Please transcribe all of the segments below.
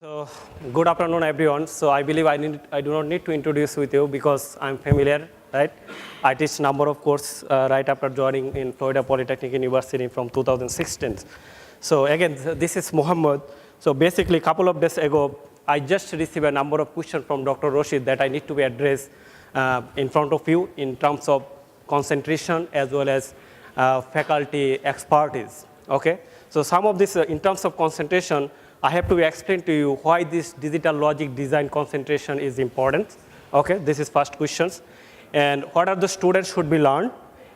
So, good afternoon, everyone. So, I believe I do not need to introduce with you because I'm familiar, right? I teach number of courses right after joining in Florida Polytechnic University from 2016. So, again, this is Mohammed. So, basically, a couple of days ago, I just received a number of questions from Dr. Rashid that I need to be addressed in front of you in terms of concentration as well as faculty expertise. Okay. So, some of this in terms of concentration. I have to explain to you why this digital logic design concentration is important. Okay, this is first questions. And what are the students should be learned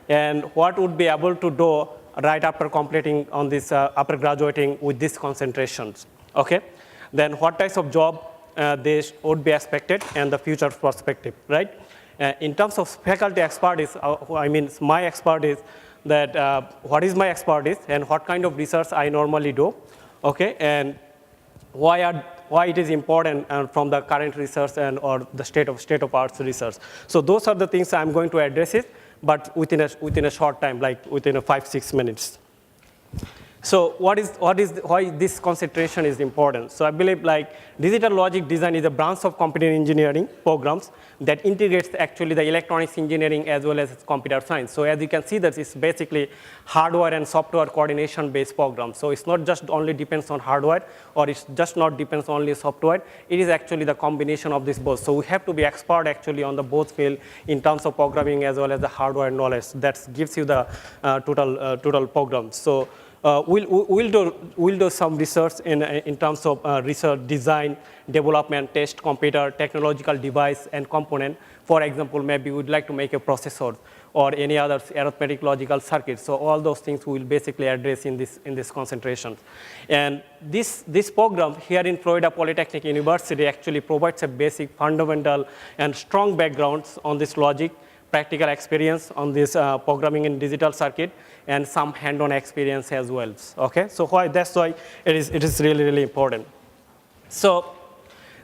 and what would be able to do right after completing on this, after graduating with these concentrations. Okay, then what types of job they would be expected and the future perspective, right? In terms of faculty expertise, I mean my expertise that what is my expertise and what kind of research I normally do. Okay, and why it is important from the current research and or the state of arts research. So those are the things I'm going to address it, but within a short time, like within a 5-6 minutes. So why this concentration is important? So I believe like digital logic design is a branch of computer engineering programs that integrates actually the electronics engineering as well as computer science. So as you can see that it's basically hardware and software coordination based program. So it's not just only depends on hardware or it's just not depends only software. It is actually the combination of this both. So we have to be expert actually on the both field in terms of programming as well as the hardware knowledge that gives you the total program. So we'll do some research in terms of research, design, development, test, computer, technological device, and component. For example, maybe we'd like to make a processor or any other arithmetic logical circuit. So all those things we'll basically address in this concentration. And this program here in Florida Polytechnic University actually provides a basic, fundamental, and strong backgrounds on this logic, practical experience on this programming in digital circuit, and some hand-on experience as well. Okay, so that's why it is really important. So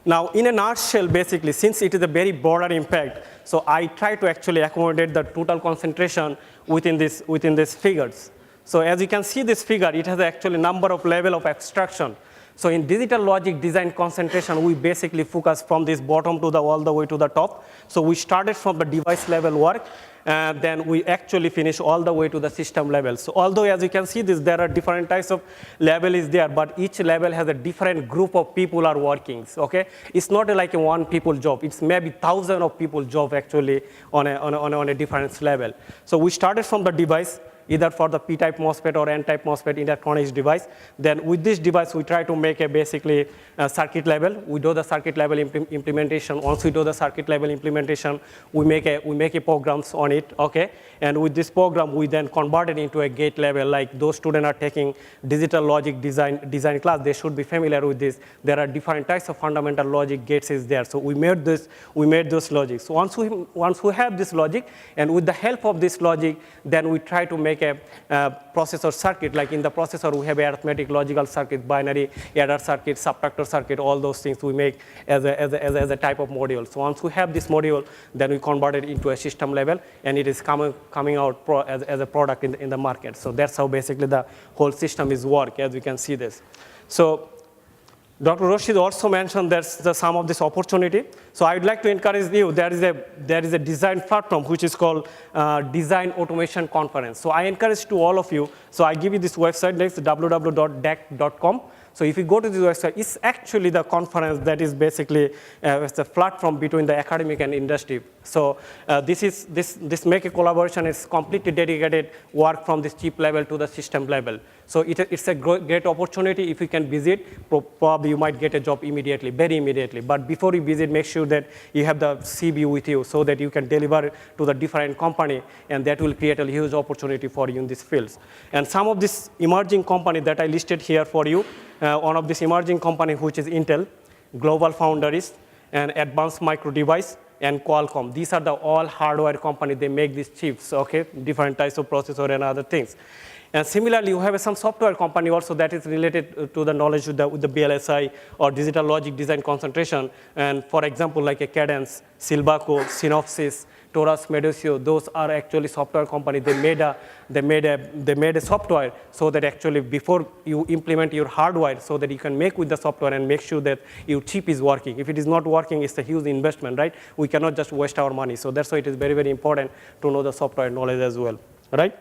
now, in a nutshell, basically, since it is a very broader impact, so I try to actually accommodate the total concentration within these figures. So as you can see, this figure it has actually a number of level of abstraction. So in digital logic design concentration, we basically focus from this bottom to all the way to the top. So we started from the device level work, and then we actually finish all the way to the system level. So although as you can see this, there are different types of level is there, but each level has a different group of people are working. Okay, it's not like a one people job. It's maybe thousands of people job actually on a different level. So we started from the device, either for the P-type MOSFET or N-type MOSFET electronics device. Then with this device, we try to make a basically circuit level. We do the circuit level implementation. Once we do the circuit level implementation, we make a programs on it, okay? And with this program, we then convert it into a gate level. Like those students are taking digital logic design class, they should be familiar with this. There are different types of fundamental logic gates is there. So we made those logics. So once we have this logic, and with the help of this logic, then we try to make a processor circuit. Like in the processor, we have arithmetic logical circuit, binary adder circuit, subtractor circuit, all those things we make as a type of module. So once we have this module, then we convert it into a system level, and it is coming out as a product in the market. So that's how basically the whole system is work, as you can see this. So Dr. Rashid also mentioned there's some of this opportunity. So I'd like to encourage you, there is a design platform which is called Design Automation Conference. So I encourage to all of you, so I give you this website next, www.dac.com. So if you go to this website, it's actually the conference that is basically it's a platform between the academic and industry. So this make a collaboration is completely dedicated work from this chip level to the system level. So it's a great opportunity. If you can visit, probably you might get a job immediately, very immediately. But before you visit, make sure that you have the CV with you so that you can deliver to the different company, and that will create a huge opportunity for you in these fields. And some of this emerging company that I listed here for you, one of this emerging company, which is Intel, Global Foundries, and Advanced Micro Device, and Qualcomm. These are the all hardware companies. They make these chips, okay, different types of processor and other things. And similarly, you have some software company also that is related to the knowledge with the BLSI or digital logic design concentration. And for example, like a Cadence, Silvaco, Synopsys, Taurus, Medusio, those are actually software company. They made a software so that actually before you implement your hardware, so that you can make with the software and make sure that your chip is working. If it is not working, it's a huge investment, right? We cannot just waste our money. So that's why it is very, very important to know the software knowledge as well, right?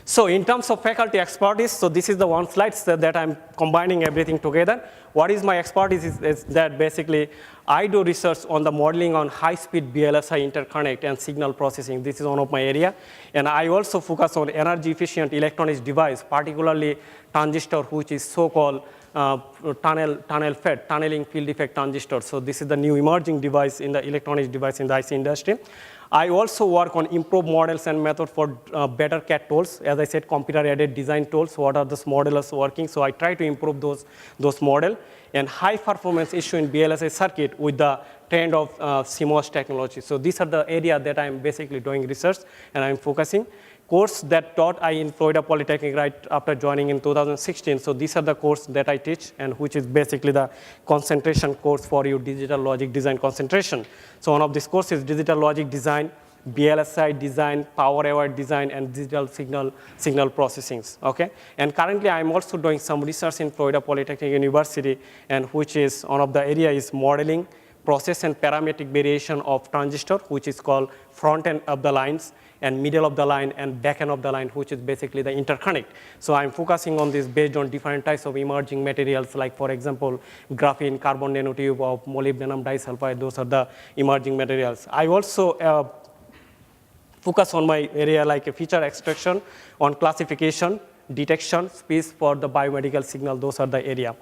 So in terms of faculty expertise, so this is the one slide that I'm combining everything together. What is my expertise is that basically I do research on the modeling on high-speed VLSI interconnect and signal processing. This is one of my area. And I also focus on energy-efficient electronics device, particularly transistor, which is so-called tunneling field effect transistor. So this is the new emerging device in the electronics device in the IC industry. I also work on improved models and methods for better CAD tools. As I said, computer-aided design tools. What are those modelers working? So I try to improve those models. And high performance issue in BLSI circuit with the trend of CMOS technology. So these are the area that I'm basically doing research and I'm focusing. Course that taught I in Florida Polytechnic right after joining in 2016. So these are the course that I teach and which is basically the concentration course for your digital logic design concentration. So one of these courses is digital logic design, BLSI design, power aware design, and digital signal processing, okay? And currently I'm also doing some research in Florida Polytechnic University, and which is one of the area is modeling, process and parametric variation of transistor, which is called front end of the lines, and middle of the line, and back end of the line, which is basically the interconnect. So I'm focusing on this based on different types of emerging materials, like for example, graphene, carbon nanotube, or molybdenum disulfide. Those are the emerging materials. I also focus on my area like a feature extraction, on classification, detection, space for the biomedical signal. Those are the area.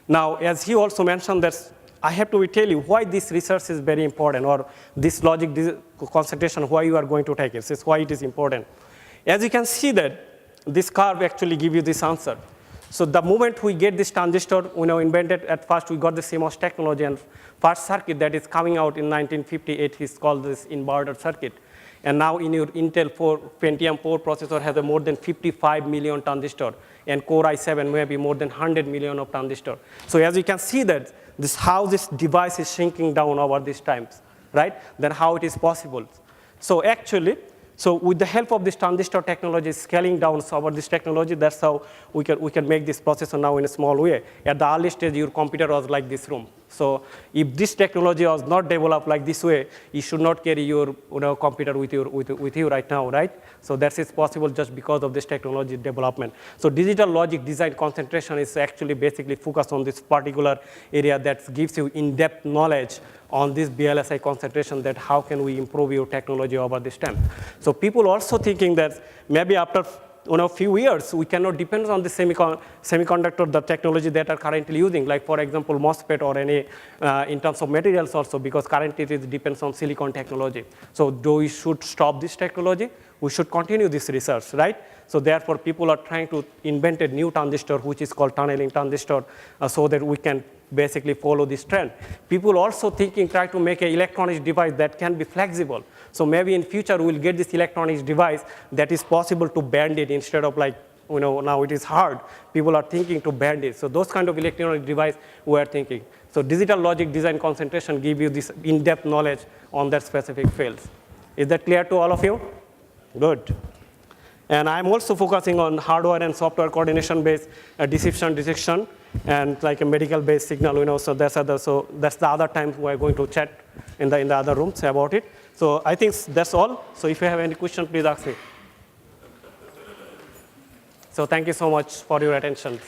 Now, as he also mentioned, that I have to tell you why this research is very important, or this logic concentration, why you are going to take it. This is why it is important. As you can see that this curve actually gives you this answer. So the moment we get this transistor, invented at first, we got the CMOS technology, and first circuit that is coming out in 1958 is called this inverter circuit. And now in your Intel Pentium 4 processor has a more than 55 million transistor, and Core i7 maybe more than 100 million of transistor. So as you can see that how this device is shrinking down over these times, right? Then how it is possible. So actually, so with the help of this transistor technology scaling down over this technology, that's how we can make this processor now in a small way. At the early stage, your computer was like this room. So if this technology was not developed like this way, you should not carry your computer with you right now, right? So that is possible just because of this technology development. So digital logic design concentration is actually basically focused on this particular area that gives you in-depth knowledge on this BLSI concentration, that how can we improve your technology over this time. So people also thinking that maybe after few years, we cannot depend on the semiconductor, the technology that are currently using, like for example, MOSFET or any, in terms of materials also, because currently it depends on silicon technology. So do we should stop this technology? We should continue this research, right? So therefore, people are trying to invent a new transistor, which is called tunneling transistor, so that we can basically follow this trend. People also try to make an electronics device that can be flexible. So maybe in future, we'll get this electronics device that is possible to bend it instead of like, now it is hard. People are thinking to bend it. So those kind of electronic device we are thinking. So digital logic design concentration give you this in-depth knowledge on that specific fields. Is that clear to all of you? Good. And I'm also focusing on hardware and software coordination-based detection, and like a medical-based signal, so that's the other time we're going to chat in the other rooms about it. So I think that's all. So if you have any question, please ask me. So thank you so much for your attention.